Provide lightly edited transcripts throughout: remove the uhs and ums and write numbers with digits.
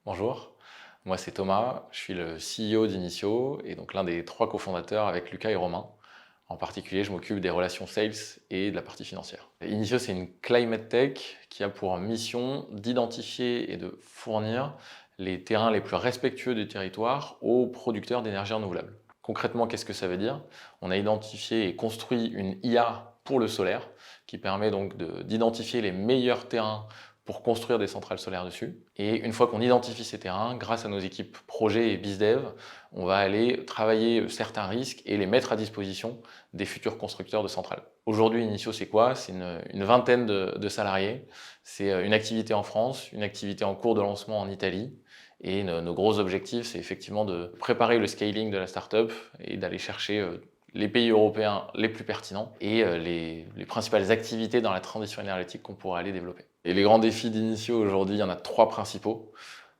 Bonjour, moi c'est Thomas, je suis le CEO d'Initio et donc l'un des 3 cofondateurs avec Lucas et Romain. En particulier, je m'occupe des relations sales et de la partie financière. Initio, c'est une climate tech qui a pour mission d'identifier et de fournir les terrains les plus respectueux du territoire aux producteurs d'énergie renouvelable. Concrètement, qu'est-ce que ça veut dire? On a identifié et construit une IA pour le solaire qui permet donc d'identifier les meilleurs terrains pour construire des centrales solaires dessus. Et une fois qu'on identifie ces terrains, grâce à nos équipes projet et bizdev, on va aller travailler certains risques et les mettre à disposition des futurs constructeurs de centrales. Aujourd'hui, Initio, c'est quoi? C'est une vingtaine de salariés. C'est une activité en France, une activité en cours de lancement en Italie. Et nos gros objectifs, c'est effectivement de préparer le scaling de la startup et d'aller chercher les pays européens les plus pertinents et les principales activités dans la transition énergétique qu'on pourra aller développer. Et les grands défis d'Initio aujourd'hui, il y en a 3 principaux.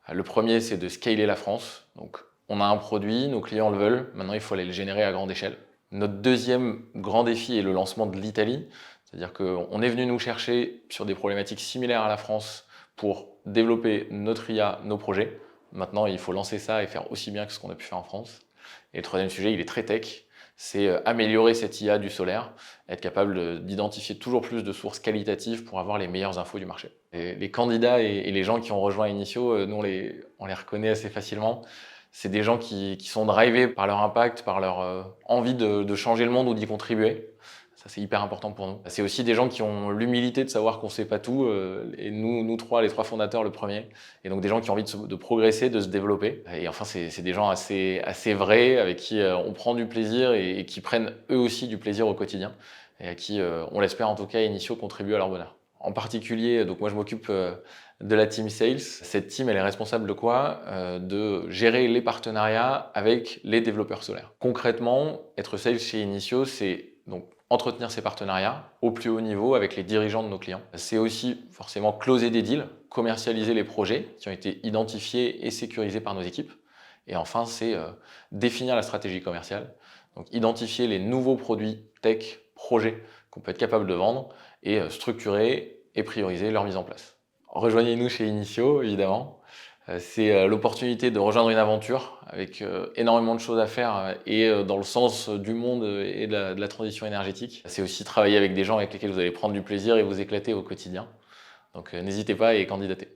Le premier, c'est de scaler la France. Donc, on a un produit, nos clients le veulent, maintenant il faut aller le générer à grande échelle. Notre deuxième grand défi est le lancement de l'Italie, c'est-à-dire qu'on est venu nous chercher sur des problématiques similaires à la France pour développer notre IA, nos projets. Maintenant, il faut lancer ça et faire aussi bien que ce qu'on a pu faire en France. Et le troisième sujet, il est très tech, c'est améliorer cette IA du solaire, être capable d'identifier toujours plus de sources qualitatives pour avoir les meilleures infos du marché. Et les candidats et les gens qui ont rejoint Initio, nous on les reconnaît assez facilement. C'est des gens qui sont drivés par leur impact, par leur envie de changer le monde ou d'y contribuer. Ça, c'est hyper important pour nous. C'est aussi des gens qui ont l'humilité de savoir qu'on ne sait pas tout, et nous trois, les 3 fondateurs, le premier. Et donc des gens qui ont envie de progresser, de se développer. Et enfin, c'est des gens assez vrais, avec qui on prend du plaisir et qui prennent eux aussi du plaisir au quotidien. Et à qui, on l'espère en tout cas, Initio contribue à leur bonheur. En particulier, donc moi je m'occupe de la team sales. Cette team, elle est responsable de quoi? De gérer les partenariats avec les développeurs solaires. Concrètement, être sales chez Initio, c'est donc entretenir ces partenariats au plus haut niveau avec les dirigeants de nos clients. C'est aussi forcément closer des deals, commercialiser les projets qui ont été identifiés et sécurisés par nos équipes. Et enfin, c'est définir la stratégie commerciale, donc identifier les nouveaux produits tech, projets qu'on peut être capable de vendre et structurer et prioriser leur mise en place. Rejoignez-nous chez Initio, évidemment. C'est l'opportunité de rejoindre une aventure avec énormément de choses à faire et dans le sens du monde et de la transition énergétique. C'est aussi travailler avec des gens avec lesquels vous allez prendre du plaisir et vous éclater au quotidien. Donc n'hésitez pas et candidatez.